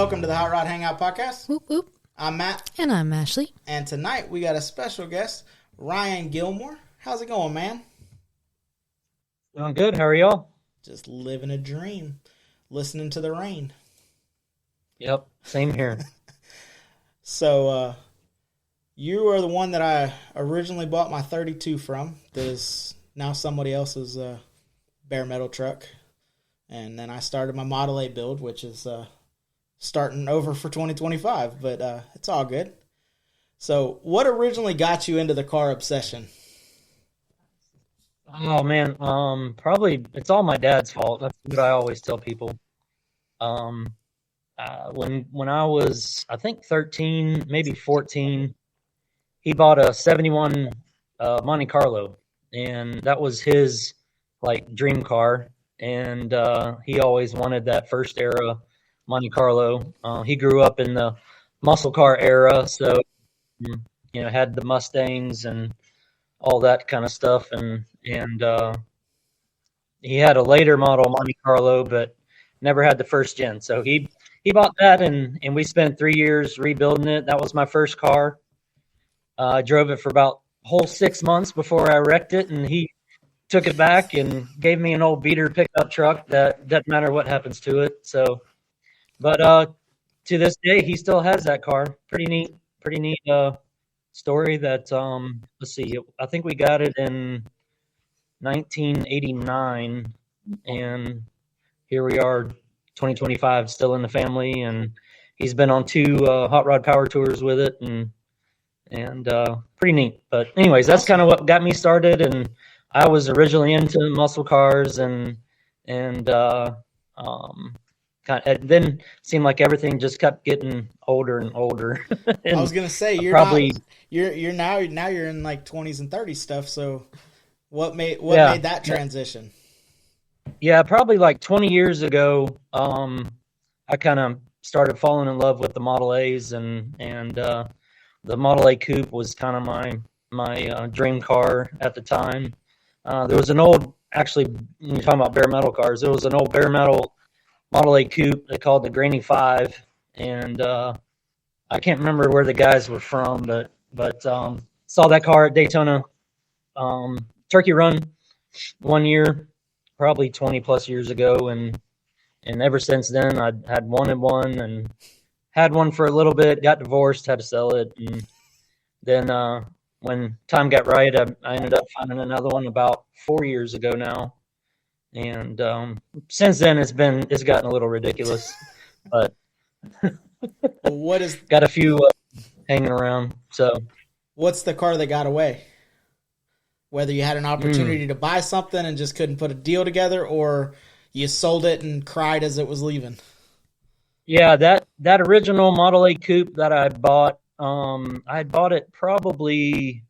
welcome to the Hot Rod Hangout Podcast. Whoop, whoop. I'm Matt. And I'm Ashley. And tonight we got a special guest, Ryan Gilmore. How's it going, man? Doing good. How are y'all? Just living a dream, listening to the rain. Yep, same here. So, you are the one that I originally bought my 32 from. That is now somebody else's bare metal truck. And then I started my Model A build, which is starting over for 2025, but it's all good. So what originally got you into the car obsession? Oh man, probably it's all my dad's fault. That's what I always tell people. When I was, I think 13, maybe 14, he bought a 71 Monte Carlo, and that was his like dream car. And he always wanted that first era Monte Carlo. He grew up in the muscle car era, so had the Mustangs and all that kind of stuff, and he had a later model Monte Carlo, but never had the first gen. So he bought that, and we spent 3 years rebuilding it. That was my first car. I drove it for about a whole 6 months before I wrecked it, and he took it back and gave me an old beater pickup truck that doesn't matter what happens to it. So, but to this day, he still has that car. Pretty neat story. That let's see, I think we got it in 1989, and here we are, 2025, still in the family, and he's been on 2 hot rod power tours with it, and pretty neat. But anyways, that's kind of what got me started, and I was originally into muscle cars, and then seemed like everything just kept getting older and older. And I was gonna say you're now you're in like 20s and 30s stuff. So what made that transition? Yeah, probably like 20 years ago, I kind of started falling in love with the Model A's, and the Model A Coupe was kind of my dream car at the time. There was an old, actually, when you're talking about bare metal cars, there was an old bare metal Model A Coupe they called the Granny 5, and I can't remember where the guys were from, but saw that car at Daytona Turkey Run one year, probably 20 plus years ago, and ever since then I had wanted one, and had one for a little bit, got divorced, had to sell it, and then when time got right, I ended up finding another one about 4 years ago now, and since then it's gotten a little ridiculous, but got a few hanging around. So, what's the car that got away? Whether you had an opportunity to buy something and just couldn't put a deal together, or you sold it and cried as it was leaving. Yeah, that original Model A Coupe that I bought. I had bought it probably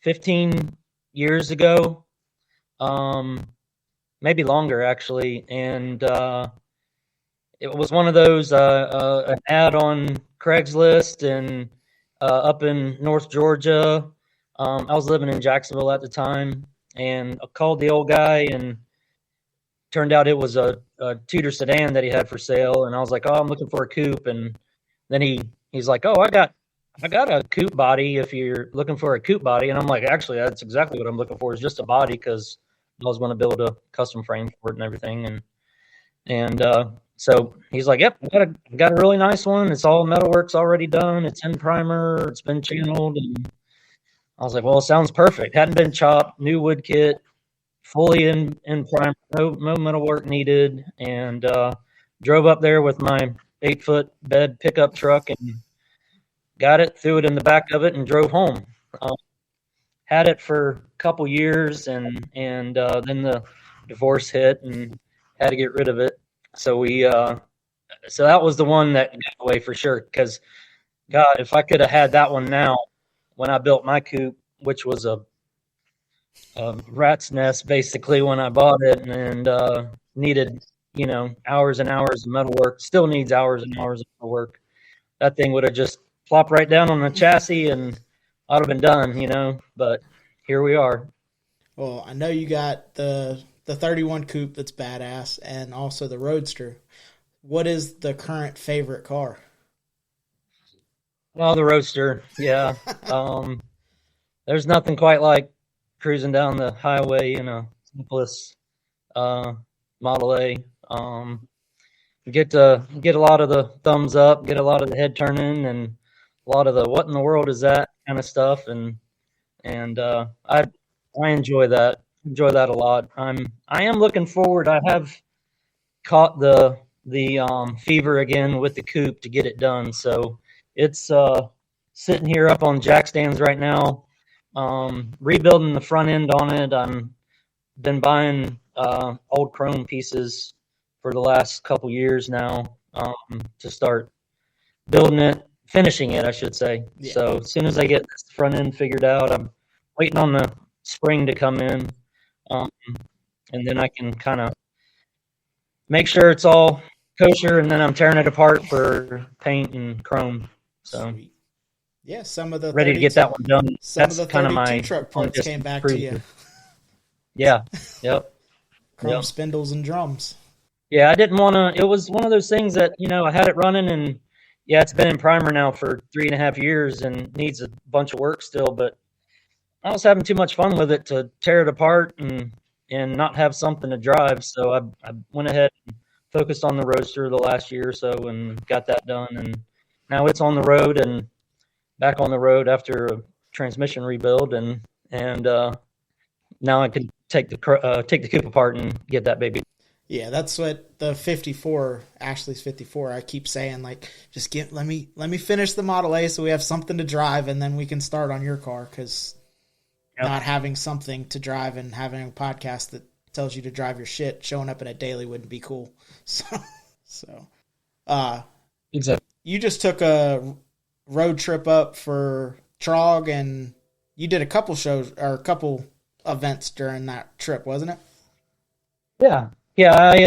15 years ago, maybe longer actually, and it was one of those an ad on Craigslist, and up in North Georgia. I was living in Jacksonville at the time, and I called the old guy, and turned out it was a Tudor sedan that he had for sale, and I was like, "Oh, I'm looking for a coupe," and then he's like, "Oh, I got a coupe body if you're looking for a coupe body." And I'm like, actually, that's exactly what I'm looking for, is just a body, because I was going to build a custom frame for it and everything. And so he's like, "Yep, I got a really nice one. It's all metalwork's already done. It's in primer. It's been channeled." And I was like, "Well, it sounds perfect. Hadn't been chopped, new wood kit, fully in primer, no metalwork needed." And drove up there with my 8-foot bed pickup truck and got it, threw it in the back of it, and drove home. Had it for a couple years, and then the divorce hit, and had to get rid of it. So so that was the one that got away for sure. Because, God, if I could have had that one now, when I built my coupe, which was a rat's nest basically when I bought it, and needed hours and hours of metal work, still needs hours and hours of metal work. That thing would have just plopped right down on the chassis, and I'd have been done, but here we are. Well, I know you got the 31 coupe that's badass, and also the Roadster. what is the current favorite car? Well, the Roadster, yeah. Um, there's nothing quite like cruising down the highway in a simplest uh, Model A. Get a lot of the thumbs up, get a lot of the head turning, and a lot of the what in the world is that kind of stuff, and I enjoy that a lot. I am looking forward. I have caught the fever again with the coupe to get it done. So it's sitting here up on jack stands right now, rebuilding the front end on it. I'm been buying old chrome pieces for the last couple years now to start building it, finishing it, I should say. Yeah. So as soon as I get this front end figured out, I'm waiting on the spring to come in, um, and then I can kind of make sure it's all kosher, and then I'm tearing it apart for paint and chrome. So Sweet. Yeah, some of the ready to get that one done. Some That's of the kind of 32 my truck parts came back to you. Yeah. Yep. Chrome Yep. spindles and drums. Yeah, I didn't want to. It was one of those things that I had it running, and yeah, it's been in primer now for 3.5 years and needs a bunch of work still. But I was having too much fun with it to tear it apart and not have something to drive. So I went ahead and focused on the Roadster the last year or so and got that done. And now it's on the road and back on the road after a transmission rebuild, and now I can take the coupe apart and get that baby. Yeah, that's what the 54, Ashley's 54. I keep saying, like, just let me finish the Model A so we have something to drive, and then we can start on your car. Because not having something to drive and having a podcast that tells you to drive your shit, showing up in a daily wouldn't be cool. So, Exactly. You just took a road trip up for Trog, and you did a couple shows or a couple events during that trip, wasn't it? Yeah. Yeah, I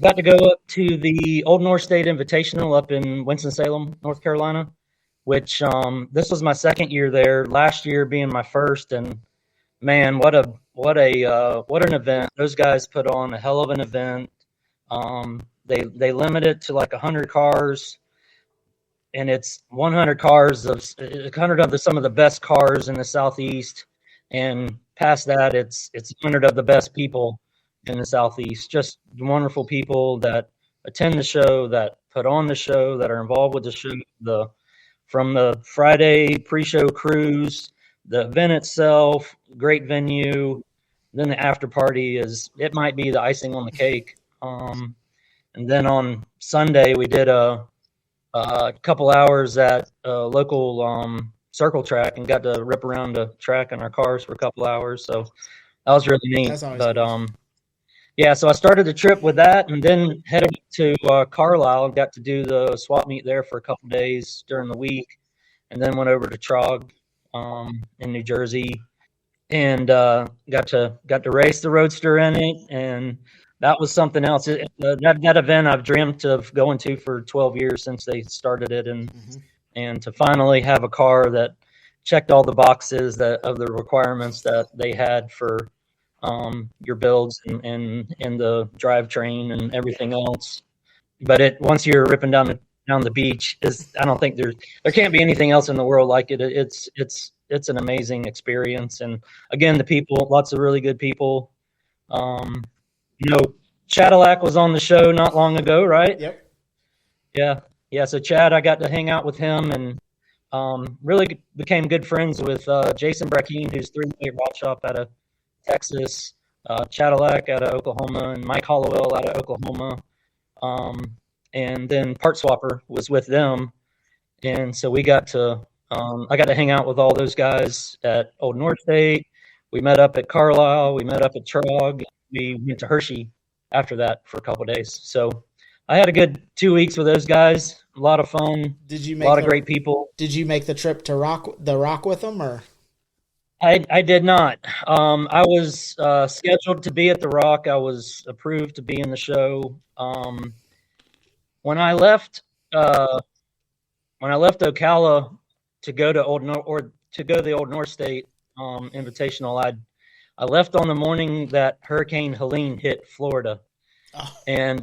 got to go up to the Old North State Invitational up in Winston-Salem, North Carolina, which this was my second year there, last year being my first, and man, what an event. Those guys put on a hell of an event. They limit it to like 100 cars, and it's 100 cars of 100 of some of the best cars in the Southeast, and past that it's 100 of the best people in the Southeast. Just wonderful people that attend the show, that put on the show, that are involved with the show. From the Friday pre-show cruise, the event itself, great venue. Then the after party it might be the icing on the cake. And then on Sunday we did a couple hours at a local circle track and got to rip around the track in our cars for a couple hours. So that was really neat. But yeah, so I started the trip with that, and then headed to Carlisle. Got to do the swap meet there for a couple days during the week, and then went over to Trog in New Jersey, and got to race the Roadster in it, and that was something else. That event I've dreamt of going to for 12 years since they started it, and to finally have a car that checked all the boxes of the requirements that they had for your builds and the drivetrain and everything else. But once you're ripping down the beach, I don't think there can't be anything else in the world like it. It's an amazing experience. And again, the people, lots of really good people. Chadillac was on the show not long ago, right? Yep. Yeah. So Chad, I got to hang out with him and really became good friends with Jason Brackeen, who's 308 Rod Shop out of Texas, Chadillac out of Oklahoma, and Mike Hollowell out of Oklahoma. And then Part Swapper was with them. And so I got to hang out with all those guys at Old North State. We met up at Carlisle. We met up at Trog. We went to Hershey after that for a couple of days. So I had a good 2 weeks with those guys. A lot of fun. A lot of great people. Did you make the trip to Rock with them, or? I did not. I was scheduled to be at the Rock. I was approved to be in the show. When I left Ocala to go to the Old North State Invitational, I left on the morning that Hurricane Helene hit Florida, and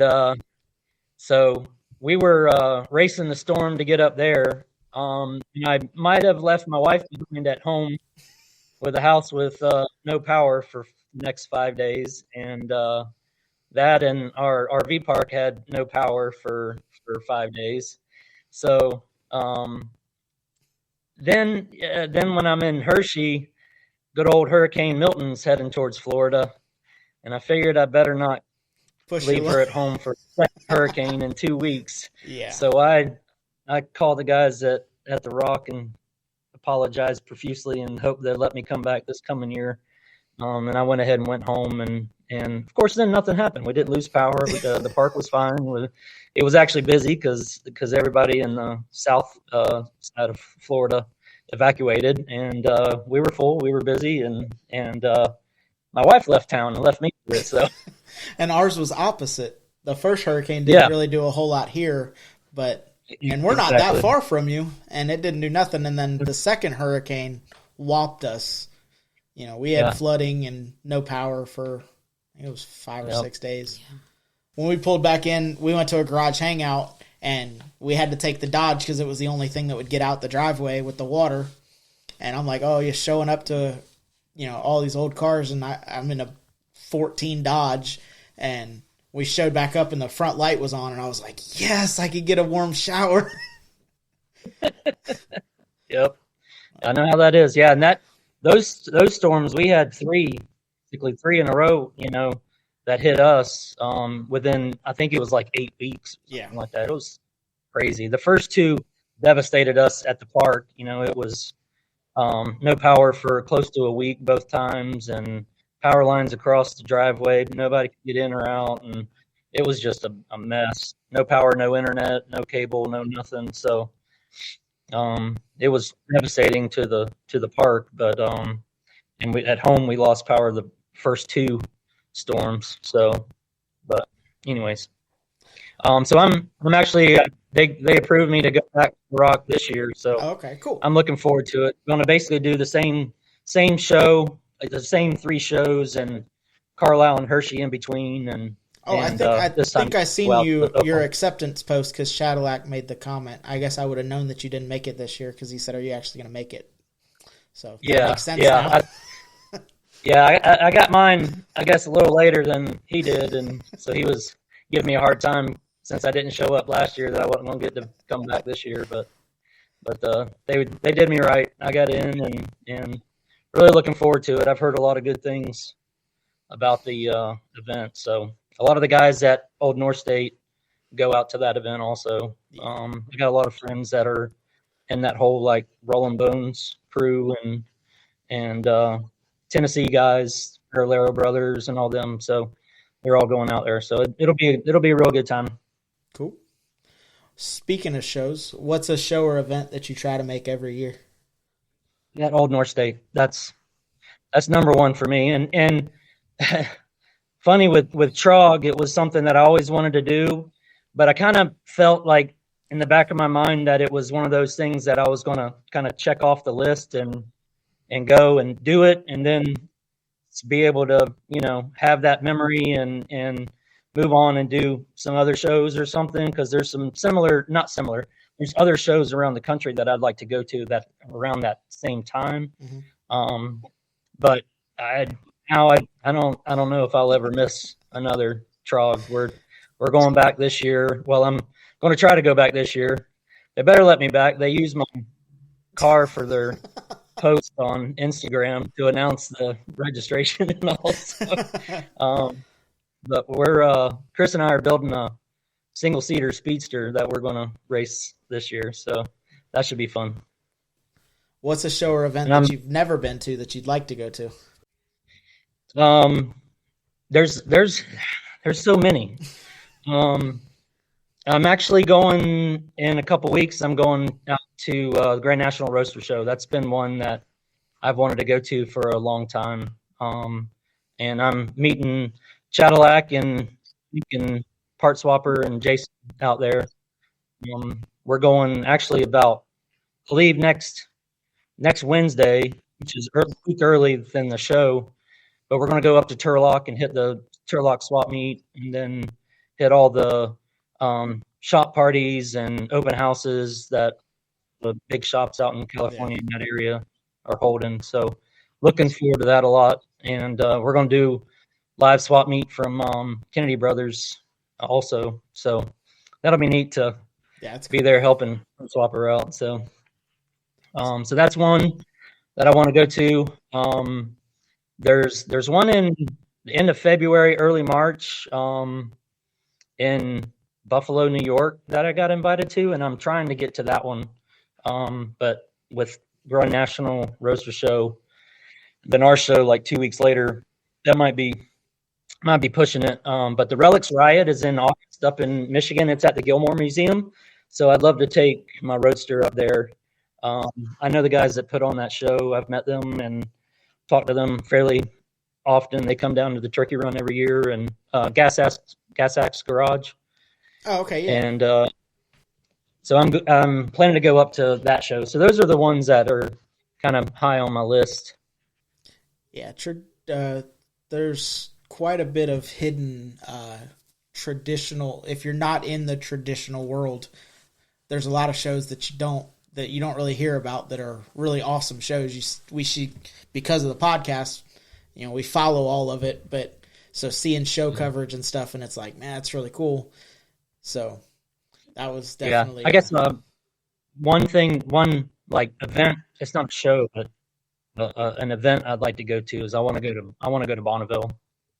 So we were racing the storm to get up there. And I might have left my wife behind at home with a house with no power for the next 5 days, and that and our RV park had no power for 5 days. So then when I'm in Hershey, good old Hurricane Milton's heading towards Florida, and I figured I better not leave her at home for a second hurricane in 2 weeks. Yeah. So I called the guys at the Rock and apologized profusely and hope they'd let me come back this coming year. And I went ahead and went home, and of course then nothing happened. We didn't lose power. The park was fine. It was actually busy because everybody in the south side of Florida evacuated, and we were full. We were busy, and my wife left town and left me to it. So, and ours was opposite. The first hurricane didn't really do a whole lot here, and we're not that far from you, and it didn't do nothing. And then the second hurricane whopped us. You know, we had flooding and no power for, I think it was 5 or 6 days. Yeah. When we pulled back in, we went to a garage hangout, and we had to take the Dodge because it was the only thing that would get out the driveway with the water. And I'm like, oh, you're showing up to, all these old cars, and I'm in a 14 Dodge, and we showed back up, and the front light was on, and I was like, yes, I could get a warm shower. Yep. I know how that is. Yeah, and those storms, we had basically three in a row, that hit us within, I think it was like 8 weeks, something like that. It was crazy. The first two devastated us at the park. It was no power for close to a week both times, and power lines across the driveway. Nobody could get in or out, and it was just a mess. No power, no internet, no cable, no nothing. So it was devastating to the park, but and at home we lost power the first two storms. So, but anyways, so I'm actually they approved me to go back to the Rock this year. So okay, cool. I'm looking forward to it. I'm going to basically do the same show, the same 3 shows, and Carlisle and Hershey in between. And I think I seen your acceptance post because Shadowlack made the comment. I guess I would have known that you didn't make it this year because he said, "Are you actually going to make it?" So that makes sense now. I got mine, I guess, a little later than he did, and so he was giving me a hard time since I didn't show up last year that I wasn't going to get to come back this year. But they did me right. I got in, and really looking forward to it. I've heard a lot of good things about the event, so. A lot of the guys at Old North State go out to that event also. I got a lot of friends that are in that whole like Rolling Bones crew and Tennessee guys, Herlero brothers and all them. So they're all going out there. So it'll be a real good time. Cool. Speaking of shows, what's a show or event that you try to make every year? At Old North State. That's number one for me. And funny with Trog, it was something that I always wanted to do, but I kind of felt like in the back of my mind that it was one of those things that I was going to kind of check off the list and go and do it, and then be able to, have that memory and move on and do some other shows or something, because there's some there's other shows around the country that I'd like to go to that around that same time. Mm-hmm. But I don't know if I'll ever miss another Trog. We're going back this year. Well, I'm going to try to go back this year. They better let me back. They use my car for their post on Instagram to announce the registration and all. So, but Chris and I are building a single-seater speedster that we're going to race this year. So that should be fun. What's a show or event that you've never been to that you'd like to go to? There's so many. I'm actually going in a couple weeks. I'm going out to the Grand National Roaster Show. That's been one that I've wanted to go to for a long time. And I'm meeting Cadillac and Part Swapper and Jason out there. We're going actually I believe next Wednesday, which is a week early than the show. But we're going to go up to Turlock and hit the Turlock swap meet, and then hit all the shop parties and open houses that the big shops out in California in that area are holding. So looking forward to that a lot. And we're going to do live swap meet from Kennedy Brothers also. So that'll be neat to be there helping swap her out. So so that's one that I want to go to. There's one in the end of February, early March, in Buffalo, New York, that I got invited to, and I'm trying to get to that one. But with Growing National Roaster Show, then our show like 2 weeks later, that might be pushing it. But the Relics Riot is in August up in Michigan. It's at the Gilmore Museum. So I'd love to take my Roadster up there. I know the guys that put on that show. I've met them and talked to them fairly often. They come down to the Turkey Run every year, and Gas Axe Garage. Oh, okay, yeah. And so I'm planning to go up to that show. So those are the ones that are kind of high on my list. Yeah, there's quite a bit of hidden traditional. If you're not in the traditional world, there's a lot of shows that you don't really hear about that are really awesome shows. We see, because of the podcast, we follow all of it, but so seeing show coverage and stuff, and it's like, man, that's really cool. So that was definitely I guess one like event. It's not a show, but an event I'd like to go to is I want to go to Bonneville.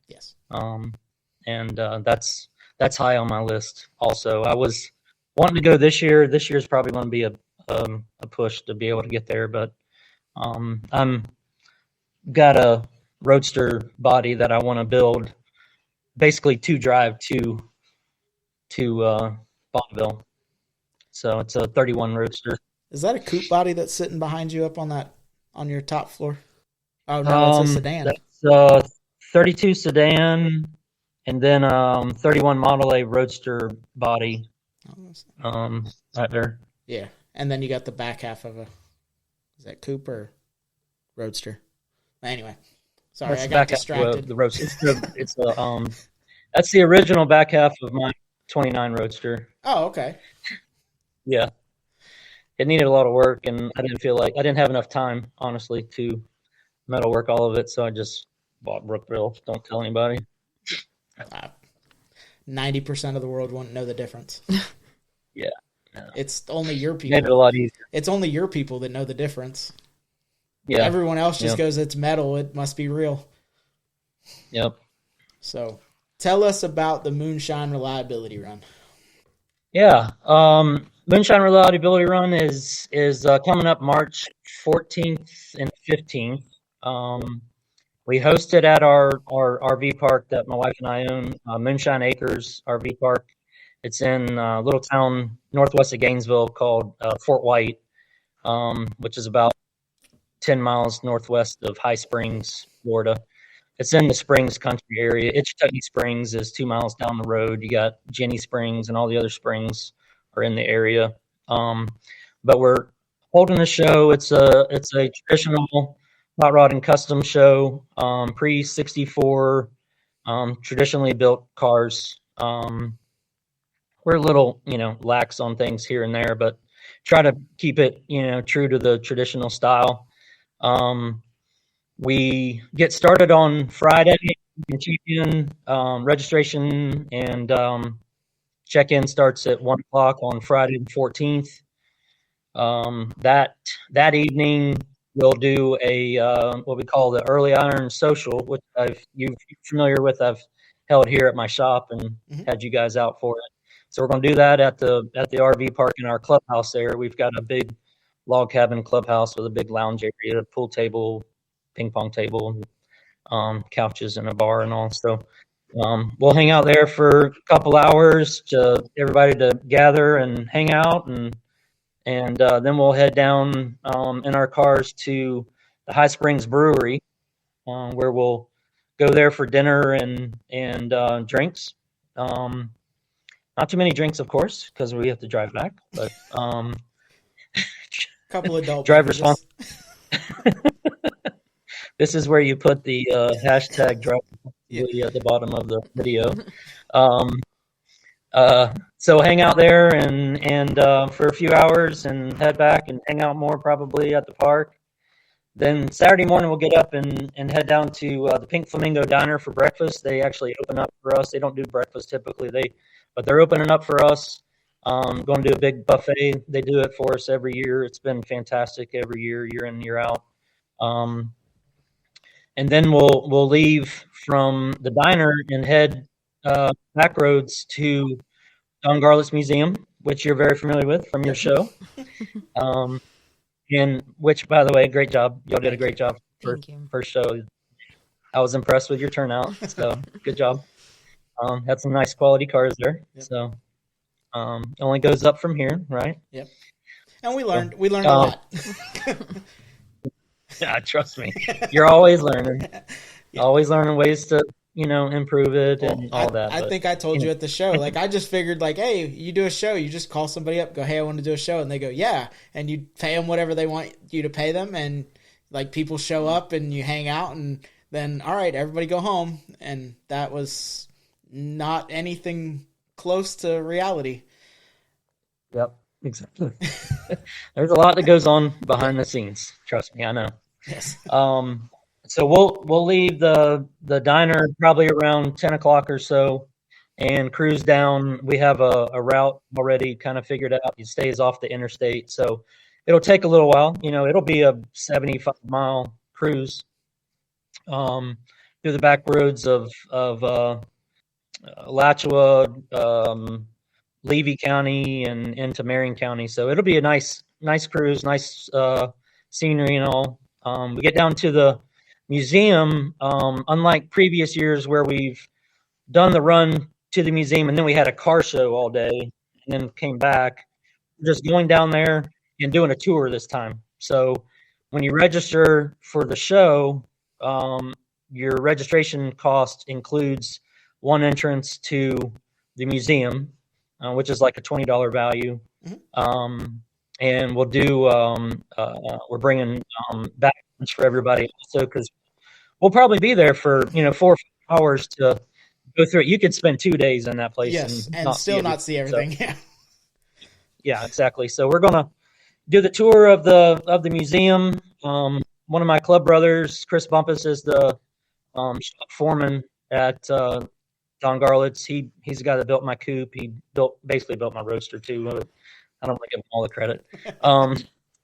Yes. And that's high on my list. Also, I was wanting to go this year. This year's probably going to be a push to be able to get there, but I'm got a Roadster body that I want to build, basically to drive to Bonneville. So it's a 31 Roadster. Is that a coupe body that's sitting behind you up on your top floor? Oh no, it's a sedan. That's 32 sedan, and then 31 Model A Roadster body. Right there. Yeah, and then you got the back half of is that coupe or Roadster? Anyway, sorry, I got distracted. The Roadster. It's that's the original back half of my 29 Roadster. Oh, okay. Yeah. It needed a lot of work, and I didn't have enough time, honestly, to metal work all of it, so I just bought Brookville. Don't tell anybody. 90% of the world won't know the difference. Yeah. It's only your people. Made it a lot easier. It's only your people that know the difference. Yeah. Everyone else just goes, it's metal, it must be real. Yep. So tell us about the Moonshine Reliability Run. Yeah. Moonshine Reliability Run is coming up March 14th and 15th. We hosted at our RV park that my wife and I own, Moonshine Acres RV Park. It's in a little town northwest of Gainesville called Fort White, which is about 10 miles northwest of High Springs, Florida. It's in the Springs country area. Itchtucky Springs is 2 miles down the road. You got Jenny Springs and all the other springs are in the area. But we're holding a show. It's a traditional hot rod and custom show, pre-64, traditionally built cars. We're a little, lax on things here and there, but try to keep it, true to the traditional style. We get started on Friday. You can check in. Registration and check-in starts at 1 o'clock on Friday the 14th. That evening we'll do a what we call the Early Iron Social, which you're familiar with. I've held here at my shop and had you guys out for it. So we're going to do that at the RV park in our clubhouse there. We've got a big log cabin clubhouse with a big lounge area, pool table, ping pong table, couches and a bar and all. So we'll hang out there for a couple hours to everybody to gather and hang out, and then we'll head down in our cars to the High Springs Brewery, where we'll go there for dinner and drinks. Not too many drinks, of course, because we have to drive back. But couple adult drive responsible. This is where you put the hashtag drive at the bottom of the video. So hang out there and for a few hours and head back and hang out more probably at the park. Then Saturday morning we'll get up and head down to the Pink Flamingo Diner for breakfast. They actually open up for us. They don't do breakfast typically, but they're opening up for us. Going to do a big buffet. They do it for us every year. It's been fantastic every year, year in, year out. Um, and then we'll leave from the diner and head back roads to Don Garlitz Museum, which you're very familiar with from your show. And which, by the way, great job. Y'all did a great job for first show. I was impressed with your turnout. So good job. Had some nice quality cars there. Yep. So it only goes up from here, right? Yep. And we learned a lot. Yeah, trust me. You're always learning. Yeah. Always learning ways to, improve it and all that. I think I told you at the show, like, I just figured, like, hey, you do a show, you just call somebody up, go, hey, I want to do a show. And they go, yeah. And you pay them whatever they want you to pay them. And, like, people show up and you hang out. And then, all right, everybody go home. And that was not anything close to reality. Yep, exactly. There's a lot that goes on behind the scenes. Trust me, I know. Yes. So we'll leave the diner probably around 10 o'clock or so and cruise down. We have a route already kind of figured out. It stays off the interstate, so it'll take a little while. It'll be a 75-mile cruise through the back roads of Alachua, Levy County, and into Marion County. So it'll be a nice cruise, nice scenery and all. We get down to the museum, unlike previous years where we've done the run to the museum and then we had a car show all day and then came back. We're just going down there and doing a tour this time. So when you register for the show, your registration cost includes one entrance to the museum, which is like a $20 value. Mm-hmm. And we'll do, we're bringing back lunch for everybody also because we'll probably be there for, 4 or 5 hours to go through it. You could spend 2 days in that place. Yes, and still not see everything. So, yeah, exactly. So we're going to do the tour of the museum. One of my club brothers, Chris Bumpus, is the shop foreman at Don Garlitz. He's the guy that built my coupe. He basically built my roadster too. I don't want to give him all the credit.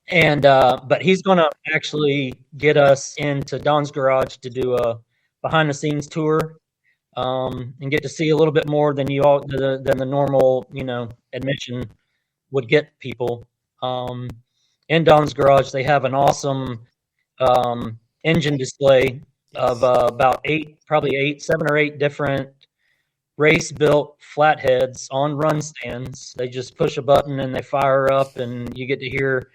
But he's going to actually get us into Don's garage to do a behind the scenes tour, and get to see a little bit more than than the normal, admission would get people. In Don's garage, they have an awesome engine display of about 7 or 8 different race-built flatheads on run stands. They just push a button and they fire up, and you get to hear,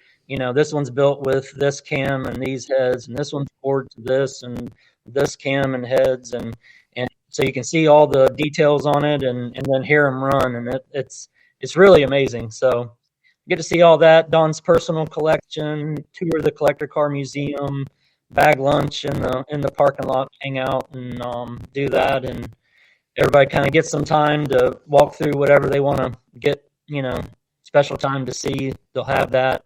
this one's built with this cam and these heads, and this one's bored to this and this cam and heads, and so you can see all the details on it and then hear them run, and it's really amazing. So you get to see all that. Don's personal collection, tour the collector car museum, bag lunch in the parking lot, hang out and do that, and everybody kind of gets some time to walk through whatever they want to get, special time to see. They'll have that.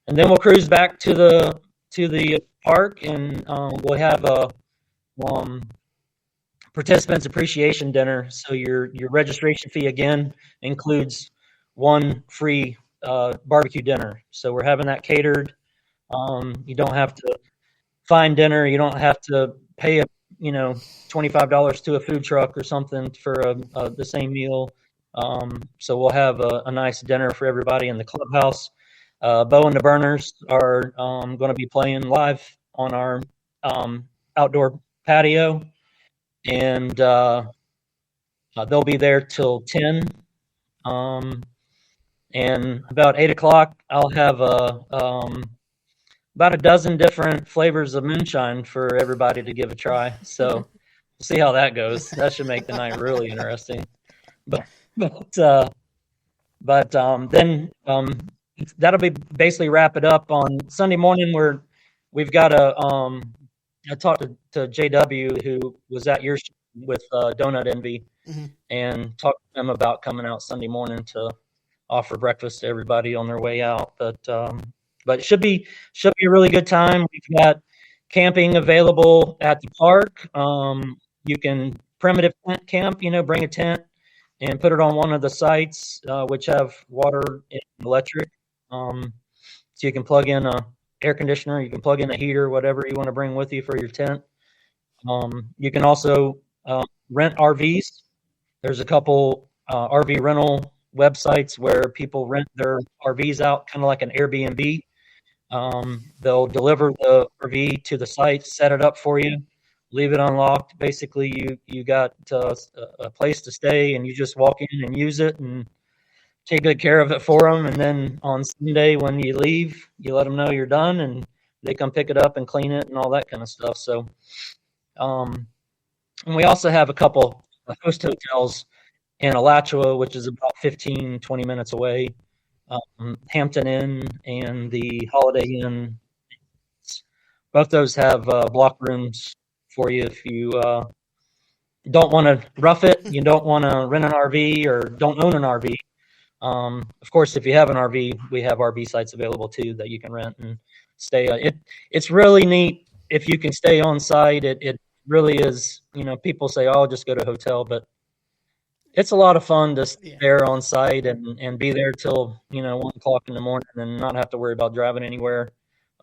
And then we'll cruise back to the park, and we'll have a participants appreciation dinner. So your registration fee again includes one free barbecue dinner. So we're having that catered. You don't have to find dinner. You don't have to pay $25 to a food truck or something for the same meal. So we'll have a nice dinner for everybody in the clubhouse. Bo and the Burners are going to be playing live on our outdoor patio, and they'll be there till 10. And about 8 o'clock, I'll have about a dozen different flavors of moonshine for everybody to give a try. So we'll see how that goes. That should make the night really interesting. But then that'll be basically wrap it up on Sunday morning. We've got I talked to JW, who was at your with Donut Envy Hmm. and talked to them about coming out Sunday morning to offer breakfast to everybody on their way out. But it should be a really good time. We've got camping available at the park. You can primitive tent camp. Bring a tent and put it on one of the sites which have water and electric. So you can plug in a air conditioner. You can plug in a heater, whatever you want to bring with you for your tent. You can also rent RVs. There's a couple RV rental websites where people rent their RVs out, kind of like an Airbnb. They'll deliver the RV to the site, set it up for you, leave it unlocked. Basically, you got a place to stay, and you just walk in and use it and take good care of it for them. And then on Sunday when you leave, you let them know you're done, and they come pick it up and clean it and all that kind of stuff. So, um, and we also have a couple host hotels in Alachua, which is about 15, 20 minutes away. Hampton Inn and the Holiday Inn. Both those have block rooms for you if you don't want to rough it, you don't want to rent an RV or don't own an RV. Of course, if you have an RV, we have RV sites available too that you can rent and stay. It's really neat if you can stay on site. It really is. People say, "Oh, I'll just go to a hotel," but it's a lot of fun to stay Yeah. there on site and be there till 1 o'clock in the morning and not have to worry about driving anywhere.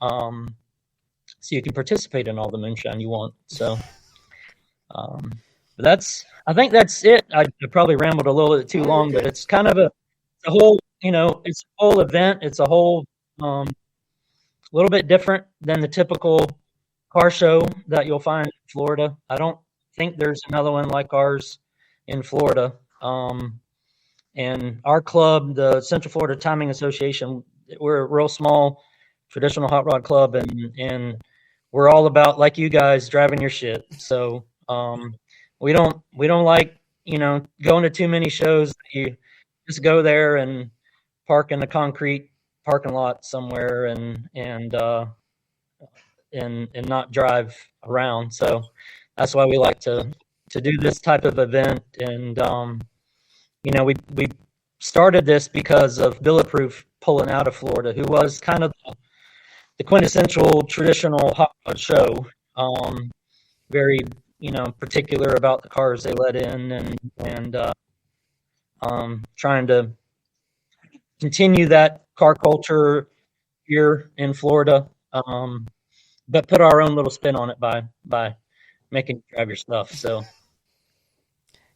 Um, so you can participate in all the moonshine you want. So, um, but I think that's it. I probably rambled a little bit too Oh, you're long, but good. it's kind of a whole, it's a whole event. It's a whole little bit different than the typical car show that you'll find in Florida. I don't think there's another one like ours in Florida. And our club, the Central Florida Timing Association, we're a real small traditional hot rod club, and we're all about, like you guys, driving your shit. So we don't like going to too many shows. You just go there and park in a concrete parking lot somewhere and not drive around. So that's why we like to do this type of event. And we started this because of Billetproof pulling out of Florida, who was kind of the quintessential traditional hot rod show. Very particular about the cars they let in, and trying to continue that car culture here in Florida, but put our own little spin on it by making you drive your stuff. So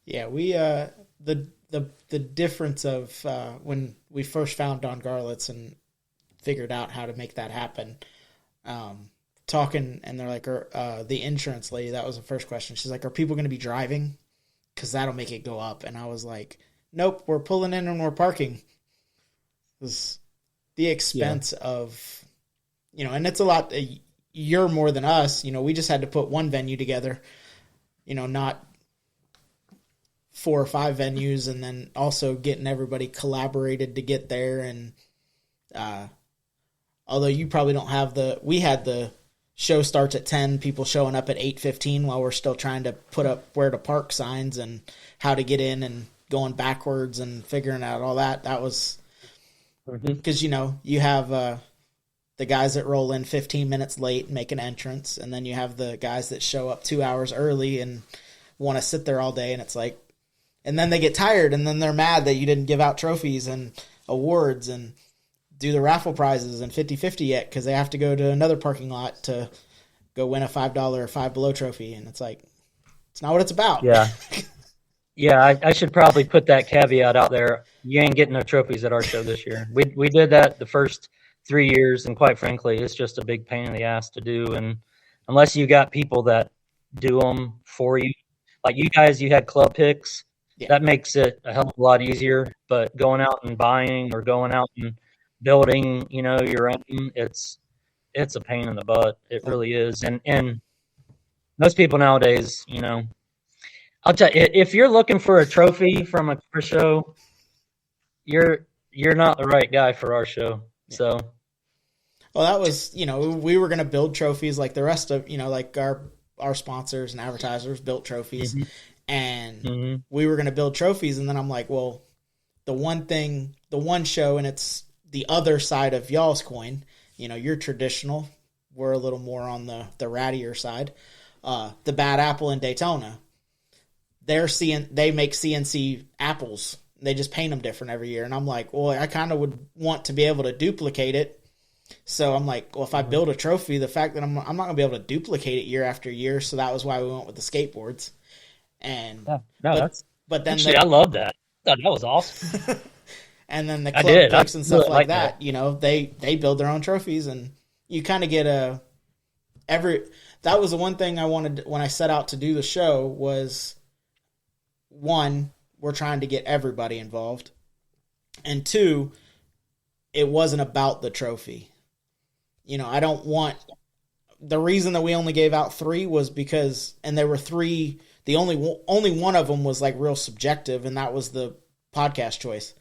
Yeah, we the difference of when we first found Don Garlitz and figured out how to make that happen. Talking, and they're like, the insurance lady, that was the first question. She's like, "Are people going to be driving? Because that'll make it go up." And I was like, "Nope, we're pulling in and we're parking." Because the expense of, and it's a lot. You're more than us. We just had to put one venue together. Not 4 or 5 venues, and then also getting everybody collaborated to get there. And although you probably don't have we had the show starts at 10, people showing up at 8:15 while we're still trying to put up where to park signs and how to get in and going backwards and figuring out all that. That was because, you have the guys that roll in 15 minutes late and make an entrance, and then you have the guys that show up 2 hours early and want to sit there all day, and it's like, and then they get tired, and then they're mad that you didn't give out trophies and awards and do the raffle prizes and 50-50 yet, because they have to go to another parking lot to go win a $5 Five Below trophy, and it's like, it's not what it's about. yeah, I should probably put that caveat out there. You ain't getting no trophies at our show this year. We did that the first 3 years, and quite frankly, it's just a big pain in the ass to do. And unless you got people that do them for you, like you guys, you had club picks. Yeah. That makes it a hell of a lot easier. But going out and buying or going out and building, your own, it's a pain in the butt. It really is. And most people nowadays, I'll tell you, if you're looking for a trophy from a car show, you're not the right guy for our show. So, well, that was, we were going to build trophies like the rest of, like our our sponsors and advertisers built trophies, Mm-hmm. and Mm-hmm. we were going to build trophies. And then I'm like, well, the one show, and it's the other side of y'all's coin. You're traditional. We're a little more on the rattier side. The Bad Apple in Daytona. They make CNC apples. They just paint them different every year. And I'm like, well, I kind of would want to be able to duplicate it. So I'm like, well, if I build a trophy, the fact that I'm not going to be able to duplicate it year after year. So that was why we went with the skateboards. And Yeah. No, but then actually, I love that. That was awesome. and then the I club did. I picks and stuff really like like that. They build their own trophies, and you kind of get that was the one thing I wanted when I set out to do the show was, one, we're trying to get everybody involved, and two, it wasn't about the trophy. I don't want, the reason that we only gave out 3 was because, and there were 3, the only one of them was like real subjective, and that was the podcast choice.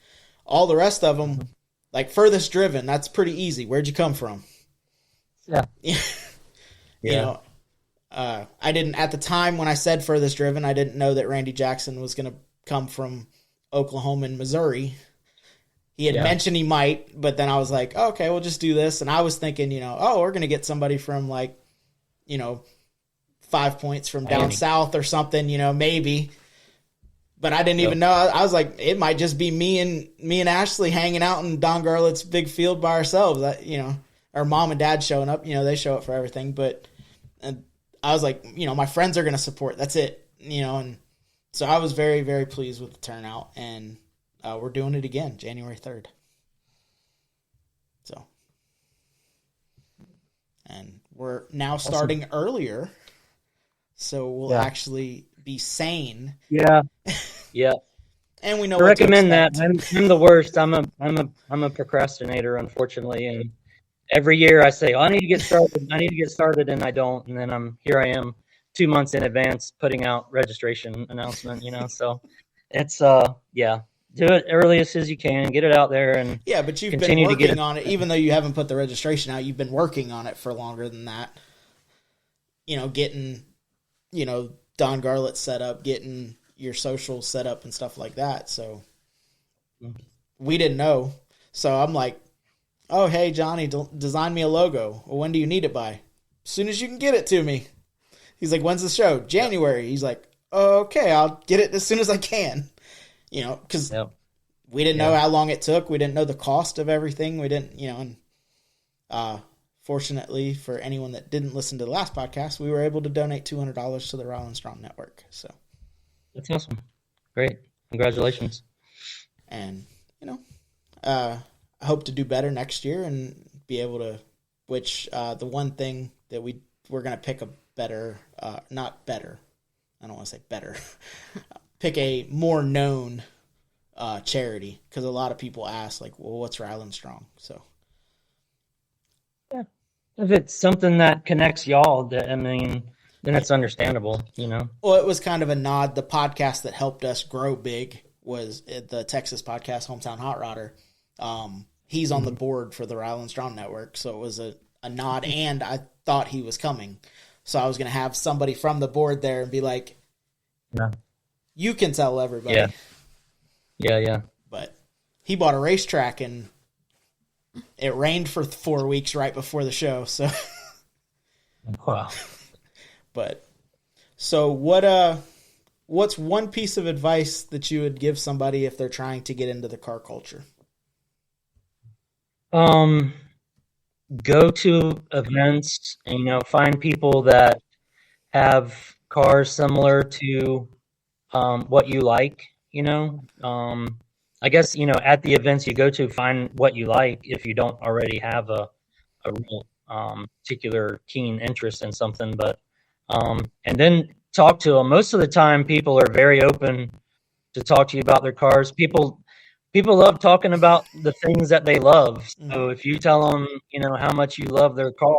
All the rest of them, like furthest driven, that's pretty easy. Where'd you come from? Yeah. I didn't, at the time when I said furthest driven, I didn't know that Randy Jackson was going to come from Oklahoma and Missouri. He had mentioned he might, but then I was like, oh, okay, we'll just do this. And I was thinking, we're going to get somebody from 5 points from down south or something, maybe. But I didn't even know. I was like, it might just be me and Ashley hanging out in Don Garlett's big field by ourselves. Our mom and dad showing up. They show up for everything. But I was like, my friends are going to support. That's it. And so I was very, very pleased with the turnout. And we're doing it again, January 3rd. So, and we're now starting earlier, so we'll actually be sane. Yeah, yeah. And we know. I recommend that. I'm the worst. I'm a procrastinator, unfortunately, and every year I say, I need to get started, and I don't, and then here I am 2 months in advance putting out registration announcement. So it's do it earliest as you can, get it out there, and but you've been working on it, even though you haven't put the registration out. You've been working on it for longer than that. Getting, Don Garlett set up, getting your social set up and stuff like that. So we didn't know. So I'm like, oh, hey, Johnny, design me a logo. Well, when do you need it by? As soon as you can get it to me. He's like, when's the show? January. He's like, okay, I'll get it as soon as I can. Because we didn't know how long it took. We didn't know the cost of everything. We didn't, and fortunately for anyone that didn't listen to the last podcast, we were able to donate $200 to the Ryland Strong Network. So that's awesome. Great. Congratulations. And, I hope to do better next year and be able to, which the one thing that we're going to pick a better, not better, I don't want to say better, pick a more known charity, because a lot of people ask, like, well, what's Ryland Strong? So if it's something that connects y'all, then it's understandable, Well, it was kind of a nod. The podcast that helped us grow big was the Texas podcast, Hometown Hot Rodder. He's on the board for the Ryland Strong Network, so it was a nod, and I thought he was coming. So I was going to have somebody from the board there and be like, you can tell everybody. Yeah. But he bought a racetrack, and it rained for 4 weeks right before the show. So, wow. But so what's one piece of advice that you would give somebody if they're trying to get into the car culture? Go to events and, find people that have cars similar to what you like, I guess, at the events you go to, find what you like if you don't already have a real particular keen interest in something, but and then talk to them. Most of the time people are very open to talk to you about their cars. People love talking about the things that they love. So if you tell them, how much you love their car,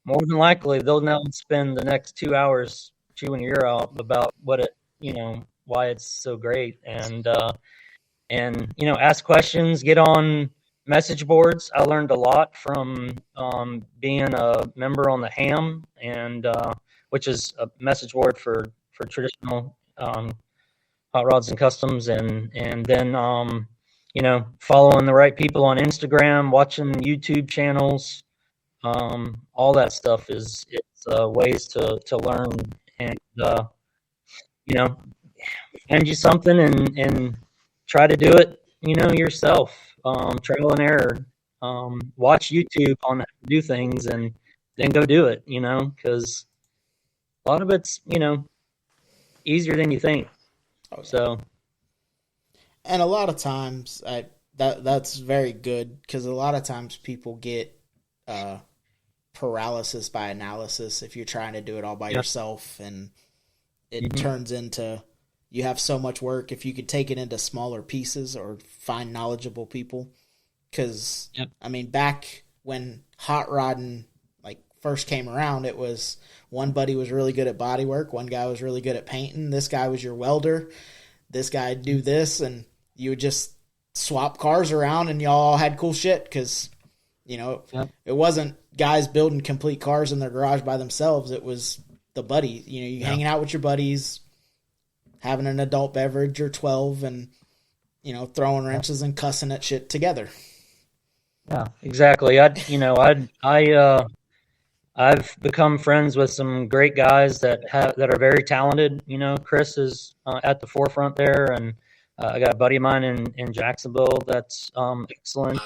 more than likely they'll now spend the next 2 hours chewing your ear out about what it, why it's so great. And ask questions, get on message boards. I learned a lot from being a member on the Ham and which is a message board for traditional hot rods and customs, and then following the right people on Instagram, watching YouTube channels, all that stuff is ways to learn and you know find you something and try to do it yourself. Trial and error. Watch YouTube on how to do things and then go do it. Because a lot of it's easier than you think. Oh, yeah. So And a lot of times, that's very good because a lot of times people get uh, paralysis by analysis if you're trying to do it all by yeah, yourself, and it hmm turns into you have so much work. If you could take it into smaller pieces or find knowledgeable people, because yep, I mean, back when hot rodding like first came around, it was one buddy was really good at body work, one guy was really good at painting, this guy was your welder, this guy do this, and you would just swap cars around, and y'all all had cool shit because yep, it wasn't guys building complete cars in their garage by themselves. It was the buddy. You yeah. hanging out with your buddies, having an adult beverage or 12, and throwing wrenches and cussing at shit together. Yeah, exactly. I've become friends with some great guys that are very talented. Chris is at the forefront there, and I got a buddy of mine in Jacksonville that's excellent.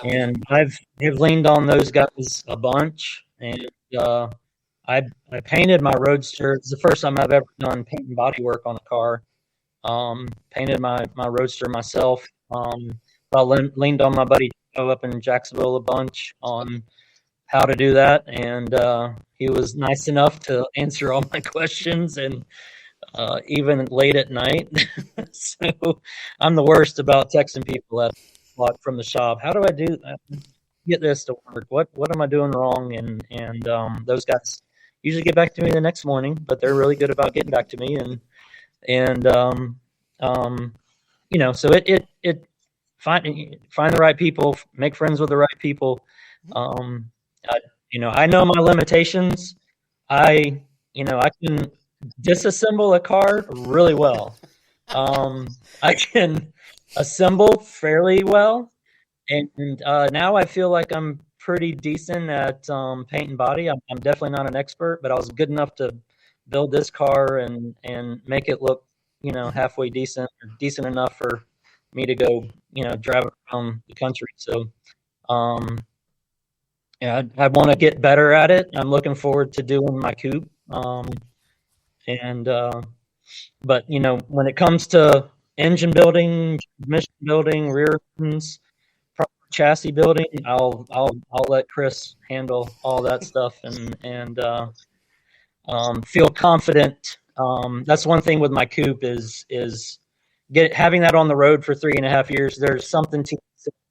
And I've leaned on those guys a bunch, and uh, I painted my Roadster. It's the first time I've ever done paint and body work on a car. Painted my Roadster myself. I leaned on my buddy Joe up in Jacksonville a bunch on how to do that, and he was nice enough to answer all my questions, and even late at night. So I'm the worst about texting people at from the shop. How do I get this to work? What am I doing wrong? And those guys usually get back to me the next morning, but they're really good about getting back to me, and um, so it find the right people, make friends with the right people. Um, I, I know my limitations. I I can disassemble a car really well. I can assemble fairly well, and now I feel like I'm pretty decent at paint and body. I'm definitely not an expert, but I was good enough to build this car and make it look halfway decent or decent enough for me to go drive around the country. So um, yeah, I want to get better at it. I'm looking forward to doing my coupe. And but when it comes to engine building, transmission building, rear ends, chassis building, I'll let Chris handle all that stuff and feel confident. That's one thing with my coupe is having that on the road for 3.5 years. There's something to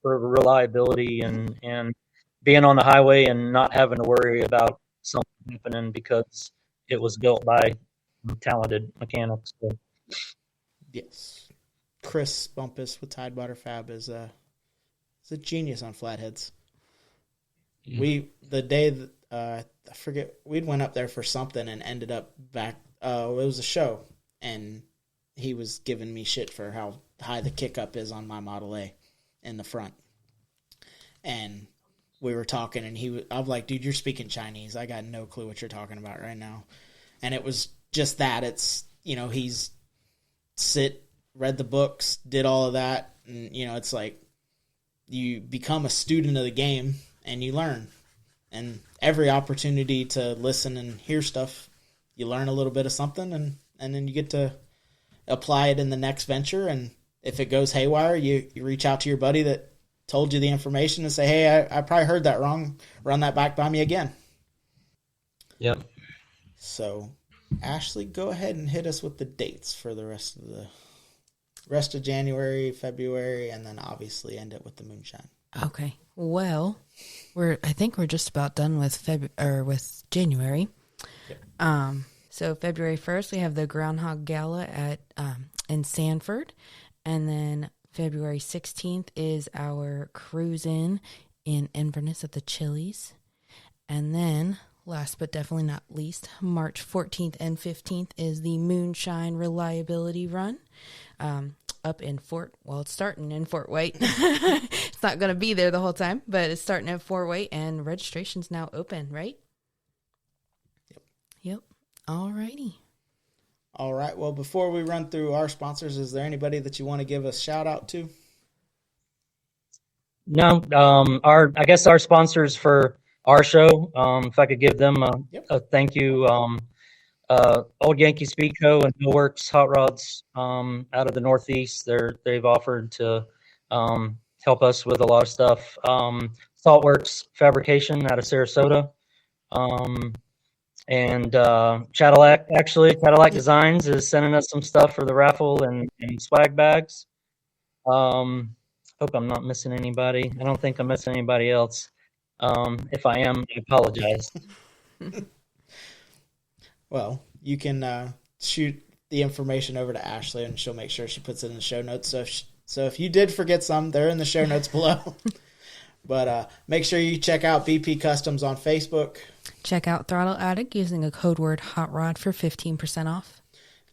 for reliability and being on the highway and not having to worry about something happening because it was built by talented mechanics. So, Yes, Chris Bumpus with Tidewater Fab is a genius on flatheads. yeah. The day that I forget, we'd went up there for something and ended up back. It was a show, and he was giving me shit for how high the kick up is on my Model A in the front. And we were talking, and I'm like, dude, you're speaking Chinese. I got no clue what you're talking about right now. And it was just that. It's, he's read the books, did all of that. And, it's like you become a student of the game and you learn. And every opportunity to listen and hear stuff, you learn a little bit of something, and then you get to apply it in the next venture. And if it goes haywire, you reach out to your buddy that told you the information and say, hey, I probably heard that wrong. Run that back by me again. Yep. So, Ashley, go ahead and hit us with the dates for the rest of January, February, and then obviously end it with the moonshine. Okay. Well, I think we're just about done with with January. Yep. So February 1st we have the Groundhog Gala at in Sanford, and then February 16th is our cruise in Inverness at the Chili's, and then last but definitely not least, March 14th and 15th is the Moonshine Reliability Run. Up in it's starting in Fort White. It's not going to be there the whole time, but it's starting at Fort White, and registration's now open, right? Yep. All righty. All right. Well, before we run through our sponsors, is there anybody that you want to give a shout out to? No, I guess our sponsors for our show, if I could give them a thank you, Old Yankee Speed Co. and Millworks Hot Rods out of the Northeast. They've offered to help us with a lot of stuff. Saltworks Fabrication out of Sarasota. And Cadillac Designs is sending us some stuff for the raffle and swag bags. Hope I'm not missing anybody. I don't think I'm missing anybody else. If I am, I apologize. Well, you can shoot the information over to Ashley, and she'll make sure she puts it in the show notes. So if you did forget some, they're in the show notes below. But make sure you check out BP Customs on Facebook. Check out Throttle Attic using a code word HOTROD for 15% off.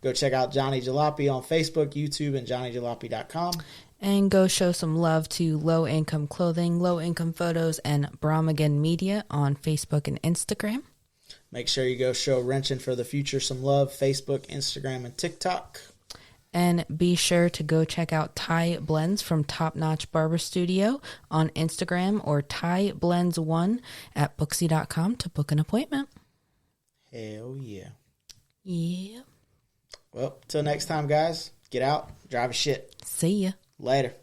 Go check out Johnny Jalopy on Facebook, YouTube, and JohnnyJalopy.com. And go show some love to Low Income Clothing, Low Income Photos, and Brahmagan Media on Facebook and Instagram. Make sure you go show Wrenching for the Future some love, Facebook, Instagram, and TikTok. And be sure to go check out Ty Blends from Top Notch Barber Studio on Instagram, or Ty Blends 1 at Booksy.com to book an appointment. Hell yeah. Yeah. Well, till next time, guys, get out, drive a shit. See ya. Later.